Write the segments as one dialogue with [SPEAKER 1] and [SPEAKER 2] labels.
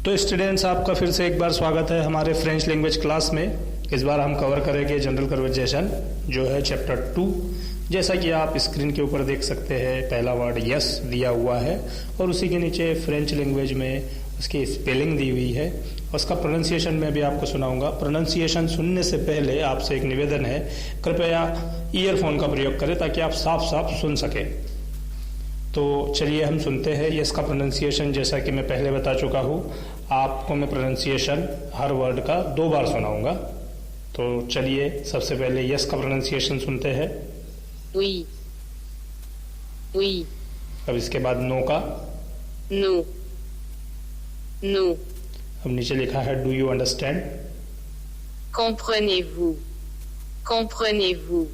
[SPEAKER 1] तो स्टूडेंट्स, आपका फिर से एक बार स्वागत है हमारे फ्रेंच लैंग्वेज क्लास में। इस बार हम कवर करेंगे जनरल कन्वर्सेशन जो है चैप्टर 2। जैसा कि आप स्क्रीन के ऊपर देख सकते हैं, पहला वर्ड यस दिया हुआ है और उसी के नीचे फ्रेंच लैंग्वेज में उसकी स्पेलिंग दी हुई है। उसका प्रोनाउंसिएशन मैं भी आपको सुनाऊंगा। प्रोनाउंसिएशन सुनने से पहले आपसे एक निवेदन है, कृपया ईयरफोन का प्रयोग करें ताकि आप साफ साफ सुन सकें। तो चलिए हम सुनते हैं यस का प्रोनाउंसिएशन। जैसा कि मैं पहले बता चुका हूँ, आपको मैं प्रोनाउंसिएशन हर वर्ड का 2 बार सुनाऊंगा। तो चलिए सबसे पहले यस का प्रोनाउंसिएशन सुनते हैं।
[SPEAKER 2] Oui. Oui.
[SPEAKER 1] अब इसके बाद नो का।
[SPEAKER 2] No. No.
[SPEAKER 1] अब नीचे लिखा है do you understand.
[SPEAKER 2] Comprenez-vous. Comprenez-vous.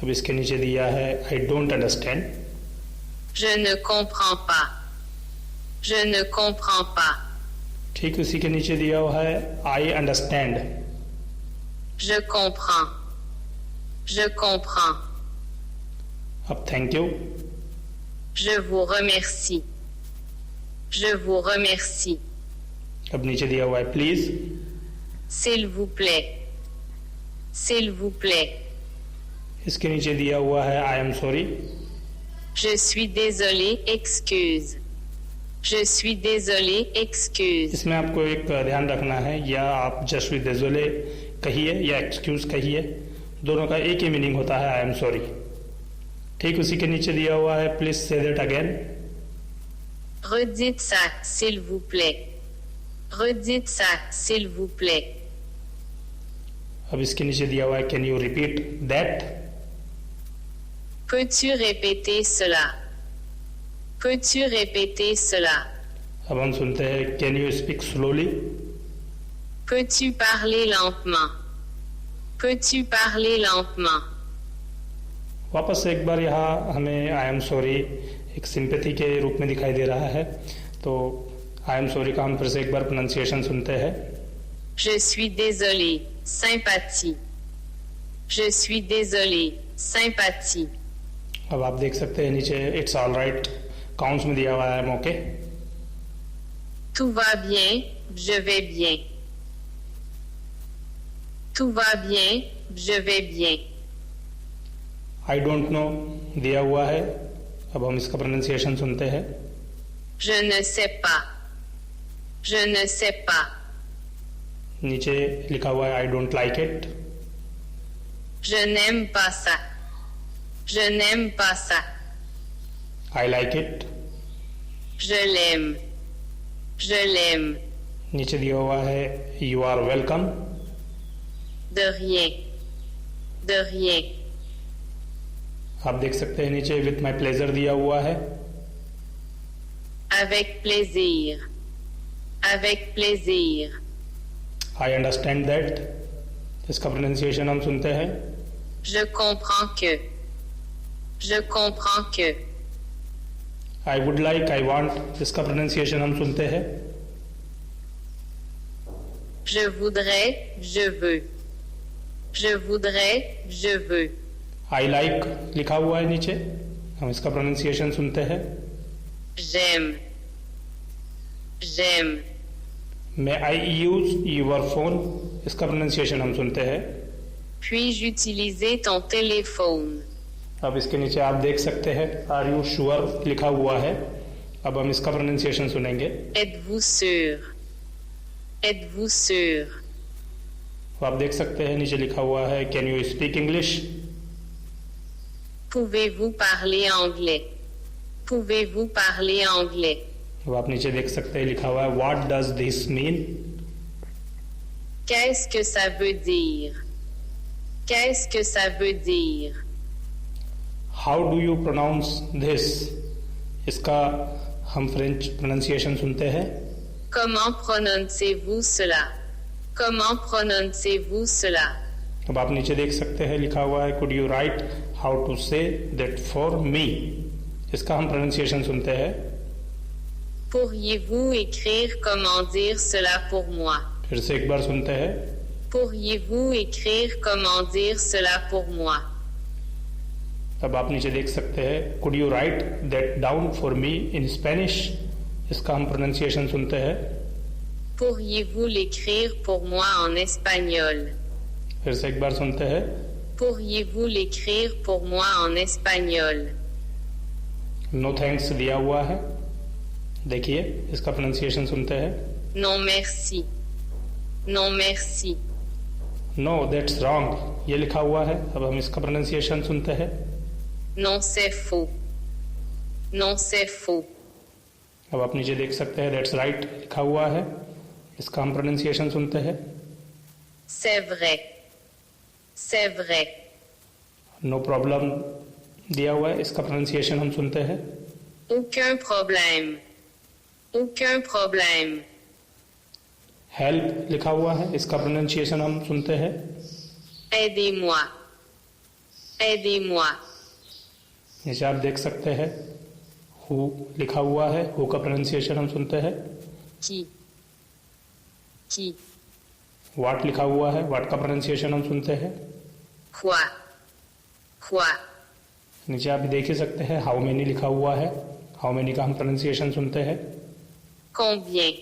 [SPEAKER 1] अब इसके नीचे दिया है I don't understand.
[SPEAKER 2] Je ne comprends pas. Je ne comprends pas.
[SPEAKER 1] ठीक उसी के नीचे दिया हुआ है I understand.
[SPEAKER 2] Je comprends. Je comprends.
[SPEAKER 1] अब thank you.
[SPEAKER 2] Je vous remercie. Je vous remercie.
[SPEAKER 1] अब नीचे दिया हुआ है please.
[SPEAKER 2] S'il vous plaît. S'il vous plaît.
[SPEAKER 1] इसके नीचे दिया हुआ है I am sorry.
[SPEAKER 2] Je suis désolé, excuse. Je suis désolé, excuse.
[SPEAKER 1] इसमें आपको एक ध्यान रखना है, या आप जस्ट विद désolé कहिए या एक्सक्यूज कहिए, दोनों का एक ही मीनिंग होता है आई एम सॉरी। ठीक उसी के नीचे दिया हुआ है please say that again.
[SPEAKER 2] Redites ça, s'il vous plaît. Redites ça, s'il vous plaît.
[SPEAKER 1] अब इसके नीचे दिया हुआ है can you repeat that.
[SPEAKER 2] Peux-tu répéter cela? Peux-tu répéter cela?
[SPEAKER 1] अब हम सुनते हैं can you speak slowly.
[SPEAKER 2] Peux-tu parler lentement? Peux-tu parler lentement?
[SPEAKER 1] वापस एक बार यहाँ हमें आई एम सॉरी एक सिंपैथी के रूप में दिखाई दे रहा है। तो आई एम सॉरी का हम फिर से एक बार प्रोनाउंसिएशन सुनते हैं।
[SPEAKER 2] Je suis désolé, sympathie. Je suis désolé, sympathie.
[SPEAKER 1] अब आप देख सकते हैं नीचे इट्स ऑल राइट काउंट्स में दिया हुआ है मौके।
[SPEAKER 2] Tout va bien, je vais bien. Tout va bien, je vais bien.
[SPEAKER 1] I don't know दिया हुआ है। अब हम इसका प्रोनाउंसिएशन सुनते हैं।
[SPEAKER 2] Je ne sais pas. Je ne sais pas.
[SPEAKER 1] नीचे लिखा हुआ है I don't like it.
[SPEAKER 2] Je n'aime pas ça. Je n'aime pas ça.
[SPEAKER 1] I like it.
[SPEAKER 2] Je l'aime. Je l'aime.
[SPEAKER 1] नीचे दिया हुआ है you are welcome.
[SPEAKER 2] De rien. De rien.
[SPEAKER 1] आप देख सकते हैं नीचे विथ माई प्लेजर दिया हुआ है।
[SPEAKER 2] Avec plaisir. Avec plaisir.
[SPEAKER 1] I understand that. इसका प्रोनाउंसिएशन हम सुनते हैं।
[SPEAKER 2] Je comprends que. Je comprends que.
[SPEAKER 1] I would like, I want, इसका प्रोनाउंसिएशन हम सुनते हैं।
[SPEAKER 2] Je voudrais, je veux. Je voudrais, je veux.
[SPEAKER 1] I like लिखा हुआ है नीचे, हम इसका प्रोनाउंसिएशन सुनते हैं।
[SPEAKER 2] J'aime. J'aime.
[SPEAKER 1] May I use your phone, इसका प्रोनाउंसिएशन हम सुनते हैं।
[SPEAKER 2] Puis-je utiliser ton téléphone?
[SPEAKER 1] अब इसके नीचे आप देख सकते हैं आर यू श्योर लिखा हुआ है। अब हम इसका प्रोनाउंसिएशन सुनेंगे।
[SPEAKER 2] Êtes-vous sûr? Êtes-vous sûr?
[SPEAKER 1] आप देख सकते हैं नीचे लिखा हुआ है can you speak English.
[SPEAKER 2] Pouvez-vous parler anglais? Pouvez-vous parler anglais?
[SPEAKER 1] अब आप नीचे देख सकते हैं लिखा हुआ है what does this mean.
[SPEAKER 2] Qu'est-ce que ça veut dire? Qu'est-ce que ça veut dire?
[SPEAKER 1] How do you pronounce this, इसका हम फ्रेंच प्रोनाउंसिएशन सुनते हैं।
[SPEAKER 2] Comment prononcez-vous cela? Comment prononcez-vous cela?
[SPEAKER 1] अब आप नीचे देख सकते हैं लिखा हुआ है could you write how to say that for me, इसका हम प्रोनाउंसिएशन सुनते हैं।
[SPEAKER 2] Pourriez-vous écrire comment dire cela pour moi?
[SPEAKER 1] फिर से एक बार सुनते हैं।
[SPEAKER 2] Pourriez-vous écrire comment dire cela pour moi?
[SPEAKER 1] अब आप नीचे देख सकते हैं could you right that down for me in Spanish, इसका हम प्रोनाउंसिएशन सुनते हैं।
[SPEAKER 2] Pourriez-vous l'écrire pour moi en espagnol?
[SPEAKER 1] फिर से एक बार सुनते हैं.
[SPEAKER 2] Pourriez-vous l'écrire pour moi en espagnol?
[SPEAKER 1] No thanks दिया हुआ है. देखिए इसका प्रोनाउंसिएशन सुनते हैं.
[SPEAKER 2] Non merci. Non merci.
[SPEAKER 1] No that's wrong ये लिखा हुआ है. अब हम इसका प्रोनाउंसिएशन सुनते हैं.
[SPEAKER 2] Non c'est faux. Non c'est faux.
[SPEAKER 1] अब आप नीचे देख सकते हैं दैट्स राइट लिखा हुआ है. इसका हम प्रोनाउंसिएशन सुनते हैं.
[SPEAKER 2] C'est vrai. C'est vrai.
[SPEAKER 1] No problem दिया हुआ है. इसका प्रोनाउंसिएशन हम सुनते हैं.
[SPEAKER 2] Aucun problème. Aucun problème.
[SPEAKER 1] Help लिखा हुआ है. इसका प्रोनाउंसिएशन हम सुनते हैं.
[SPEAKER 2] Aidez-moi. Aidez-moi.
[SPEAKER 1] नीचे आप देख सकते हैं हु लिखा हुआ है. हु का प्रोनाउंसिएशन हम सुनते हैं.
[SPEAKER 2] Qui? Qui?
[SPEAKER 1] वाट लिखा हुआ है. वाट का प्रोनाउंसिएशन हम सुनते हैं.
[SPEAKER 2] Quoi? Quoi?
[SPEAKER 1] नीचे आप देख ही सकते हैं हाउ मेनी लिखा हुआ है. हाउ मेनी का हम प्रोनाउंसिएशन सुनते हैं.
[SPEAKER 2] Combien?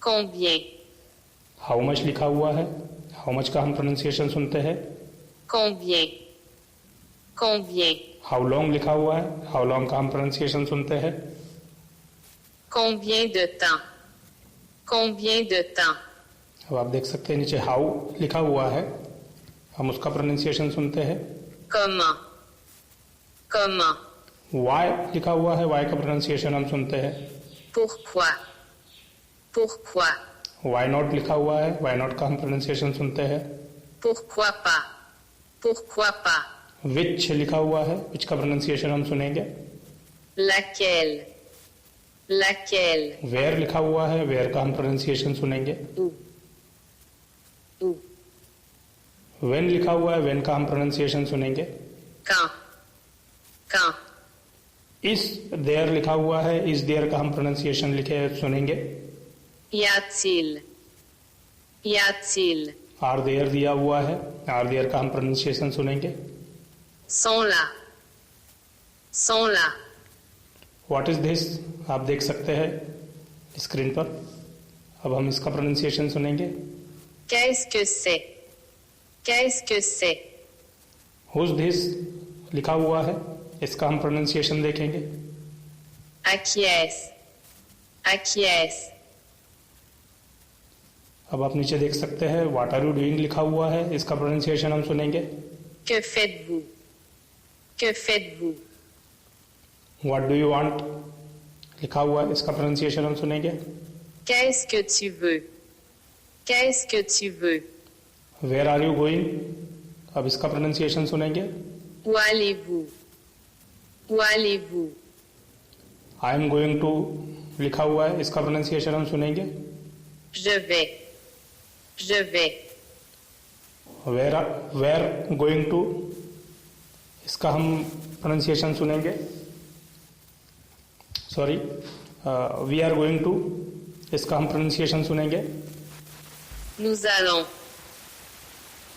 [SPEAKER 2] Combien?
[SPEAKER 1] हाउ मच लिखा हुआ है. हाउ मच का हम प्रोनाउंसिएशन सुनते हैं.
[SPEAKER 2] Combien? Combien?
[SPEAKER 1] हाउ लॉन्ग लिखा हुआ है. हाउ लॉन्ग का हम प्रोनाउंसिएशन सुनते हैं.
[SPEAKER 2] Combien de temps? Combien de temps?
[SPEAKER 1] अब आप देख सकते हैं नीचे हाउ लिखा हुआ है. हम उसका प्रोनाउंसिएशन सुनते हैं.
[SPEAKER 2] Comment? Comment?
[SPEAKER 1] वाई लिखा हुआ है. वाई का प्रोनाउंसिएशन हम सुनते हैं.
[SPEAKER 2] Pourquoi? Pourquoi?
[SPEAKER 1] वाई नॉट लिखा हुआ है. वाई नॉट का हम प्रोनाउंसिएशन सुनते हैं.
[SPEAKER 2] Pourquoi pas? Pourquoi pas?
[SPEAKER 1] विच लिखा हुआ है. विच का प्रोनाउंसिएशन हम सुनेंगे.
[SPEAKER 2] Laquelle? Laquelle?
[SPEAKER 1] वेयर लिखा हुआ है. वेयर का हम प्रोनाउंसिएशन सुनेंगे.
[SPEAKER 2] Où? Où?
[SPEAKER 1] वेन लिखा हुआ है. वेन का हम प्रोनाउंसिएशन सुनेंगे.
[SPEAKER 2] Quand? Quand?
[SPEAKER 1] इस देयर लिखा हुआ है. इस देयर का हम प्रोनाउंसिएशन लिखे सुनेंगे.
[SPEAKER 2] Y a-t-il? Y a-t-il?
[SPEAKER 1] Are there दिया हुआ है. आर देयर का हम प्रोनाउंसिएशन सुनेंगे.
[SPEAKER 2] Sont là. Sont là.
[SPEAKER 1] What is this आप देख सकते हैं स्क्रीन पर. अब हम इसका प्रोनाउंसिएशन सुनेंगे.
[SPEAKER 2] Qu'est-ce que c'est? Qu'est-ce que c'est?
[SPEAKER 1] Who's this लिखा हुआ है. इसका हम प्रोनाउंसिएशन देखेंगे.
[SPEAKER 2] Acquiesce. Acquiesce.
[SPEAKER 1] अब आप नीचे देख सकते हैं व्हाट आर यू डूइंग लिखा हुआ है. इसका प्रोनाउंसिएशन हम सुनेंगे.
[SPEAKER 2] Que faites-vous? Que faites-vous?
[SPEAKER 1] What do you want लिखा हुआ है. इसका प्रोनाउंसिएशन हम सुनेंगे.
[SPEAKER 2] Qu'est-ce que tu veux? Qu'est-ce que tu veux?
[SPEAKER 1] Where are you going. अब इसका प्रोनाउंसिएशन सुनेंगे.
[SPEAKER 2] Où allez-vous? Où allez-vous?
[SPEAKER 1] I am going to लिखा हुआ है. इसका प्रोनाउंसिएशन हम सुनेंगे.
[SPEAKER 2] Je vais. Je vais.
[SPEAKER 1] Where going to इसका हम प्रोनाउंसिएशन सुनेंगे. Sorry we are going to इसका हम प्रोनाउंसिएशन सुनेंगे.
[SPEAKER 2] Nous allons.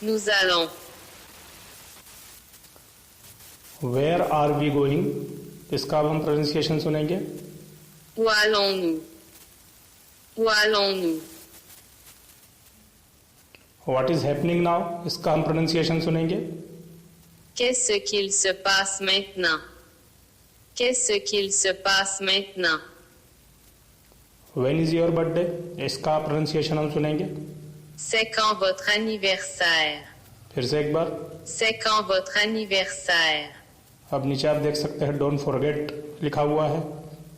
[SPEAKER 2] Nous allons.
[SPEAKER 1] Where are we going इसका अब हम प्रोनाउंसिएशन सुनेंगे.
[SPEAKER 2] Où allons-nous? Où allons-nous?
[SPEAKER 1] What is happening now इसका हम प्रोनाउंसिएशन सुनेंगे.
[SPEAKER 2] Qu'est-ce qu'il se passe maintenant? Qu'est-ce qu'il se passe maintenant?
[SPEAKER 1] When is your birthday इसका pronunciation हम सुनेंगे.
[SPEAKER 2] C'est quand votre anniversaire?
[SPEAKER 1] फिर से एक बार.
[SPEAKER 2] C'est quand votre anniversaire?
[SPEAKER 1] अब नीचे आप देख सकते हैं डोंट फॉरगेट लिखा हुआ है.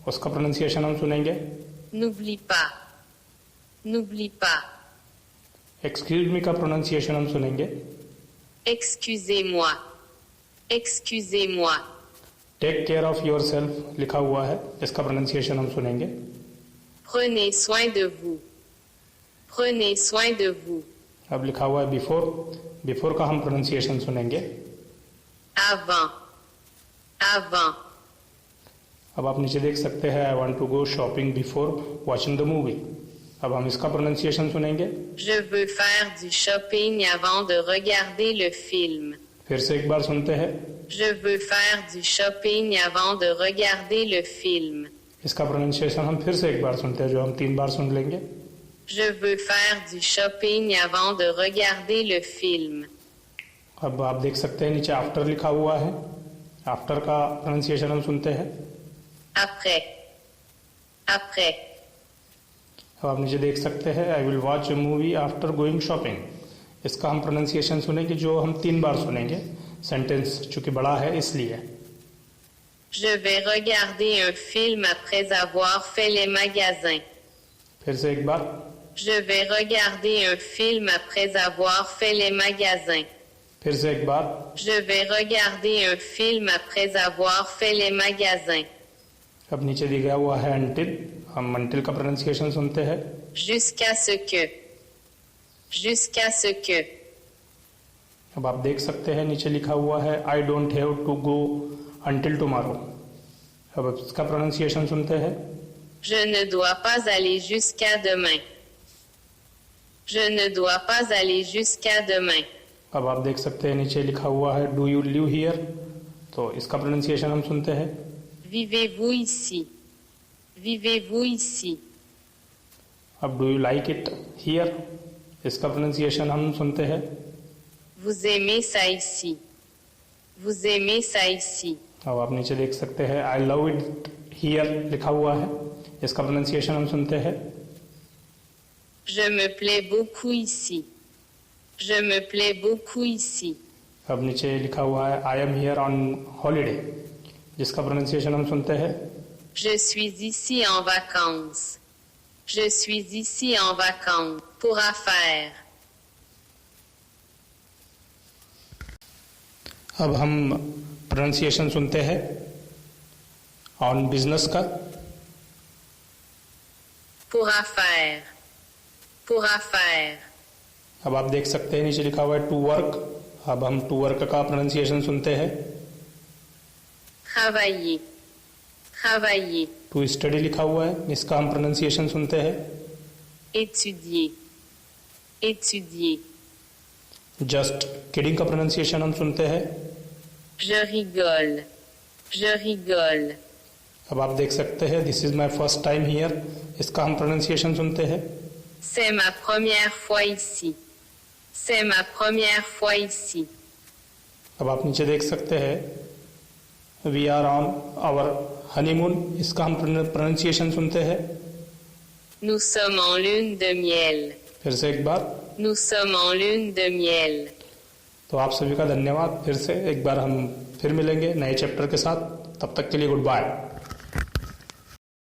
[SPEAKER 1] उसका प्रोनाउंसिएशन हम सुनेंगे.
[SPEAKER 2] N'oublie pas. N'oublie pas.
[SPEAKER 1] Excuse me का प्रोनाउंसिएशन हम सुनेंगे.
[SPEAKER 2] Excusez-moi. Excusez-moi.
[SPEAKER 1] Take care of yourself लिखा हुआ है. इसका प्रोनाउंसिएशन हम सुनेंगे.
[SPEAKER 2] Prenez soin de vous. Prenez soin de vous.
[SPEAKER 1] अब लिखा हुआ है बिफोर. बिफोर का हम प्रोनाउंसिएशन सुनेंगे.
[SPEAKER 2] Avant. Avant.
[SPEAKER 1] अब आप नीचे देख सकते हैं I want to go shopping before watching the movie. अब हम इसका प्रोनाउंसिएशन सुनेंगे.
[SPEAKER 2] Je veux faire du shopping avant de regarder le film.
[SPEAKER 1] फिर से एक बार सुनते हैं.
[SPEAKER 2] Je veux faire du shopping avant de regarder le film.
[SPEAKER 1] इसका प्रोनाउंसिएशन हम फिर से एक बार सुनते हैं जो हम 3 बार सुन लेंगे.
[SPEAKER 2] Je veux faire du shopping avant de regarder le film.
[SPEAKER 1] अब आप देख सकते हैं नीचे आफ्टर लिखा हुआ है। आफ्टर का प्रोनाउंसिएशन हम सुनते हैं।
[SPEAKER 2] Après. Après.
[SPEAKER 1] अब आप नीचे देख सकते हैं I will watch A movie after going shopping. इसका हम प्रोनाउंसिएशन सुनेंगे जो हम 3 बार सुनेंगे। सेंटेंस चूंकि बड़ा है इसलिए।
[SPEAKER 2] Je vais regarder un film après avoir fait les magasins.
[SPEAKER 1] फिर से एक बार।
[SPEAKER 2] Je vais regarder un film après avoir fait les magasins.
[SPEAKER 1] फिर से एक बार।
[SPEAKER 2] Je vais regarder un film après avoir fait les magasins.
[SPEAKER 1] अब नीचे दिया हुआ है until। हम until का प्रोनाउंसिएशन सुनते हैं।
[SPEAKER 2] Jusqu'à ce que. Jusqu'à ce que.
[SPEAKER 1] अब आप देख सकते हैं नीचे लिखा हुआ है I don't have to go until tomorrow। अब इसका प्रोनाउंसिएशन सुनते हैं।
[SPEAKER 2] Je ne dois pas aller jusqu'à demain. Je ne dois pas aller jusqu'à demain.
[SPEAKER 1] अब आप देख सकते हैं नीचे लिखा हुआ है Do you live here? तो इसका प्रोनाउंसिएशन हम सुनते हैं।
[SPEAKER 2] Vivez-vous ici? Vivez-vous ici?
[SPEAKER 1] अब Do you like it here? इसका प्रोनाउंसिएशन हम सुनते हैं।
[SPEAKER 2] Vous aimez ça ici? Vous aimez ça ici?
[SPEAKER 1] अब आप नीचे देख सकते हैं I love it here लिखा हुआ है। इसका प्रोनाउंसिएशन हम सुनते हैं।
[SPEAKER 2] Je me plais beaucoup ici. Je me plais beaucoup ici.
[SPEAKER 1] अब नीचे लिखा हुआ है I am here on holiday, जिसका प्रोनाउंसिएशन हम सुनते हैं।
[SPEAKER 2] Je suis ici en vacances. Je suis ici en vacances pour affaires.
[SPEAKER 1] अब हम प्रोनाउंसिएशन सुनते हैं ऑन बिजनेस का।
[SPEAKER 2] Pour affaires. Pour affaires.
[SPEAKER 1] अब आप देख सकते हैं नीचे लिखा हुआ है टू वर्क। अब हम टू वर्क का प्रोनाउंसिएशन सुनते हैं।
[SPEAKER 2] Travailler. Travailler.
[SPEAKER 1] टू स्टडी लिखा हुआ है, इसका हम प्रोनाउंसिएशन सुनते हैं।
[SPEAKER 2] Étudier. Étudier.
[SPEAKER 1] जस्ट किडिंग का प्रोनाउंसिएशन हम सुनते हैं।
[SPEAKER 2] Je rigole. Je rigole.
[SPEAKER 1] अब आप देख सकते हैं this is my first time here, इसका हम प्रोनाउंसिएशन सुनते हैं।
[SPEAKER 2] C'est ma première fois ici. C'est ma première fois ici.
[SPEAKER 1] अब आप नीचे देख सकते हैं we are on our honeymoon, इसका हम प्रोनाउंसिएशन सुनते हैं।
[SPEAKER 2] Nous sommes en lune de miel.
[SPEAKER 1] फिर से एक बार।
[SPEAKER 2] Nous sommes en lune de miel.
[SPEAKER 1] तो आप सभी का धन्यवाद। फिर से एक बार हम फिर मिलेंगे नए चैप्टर के साथ। तब तक के लिए गुड बाय।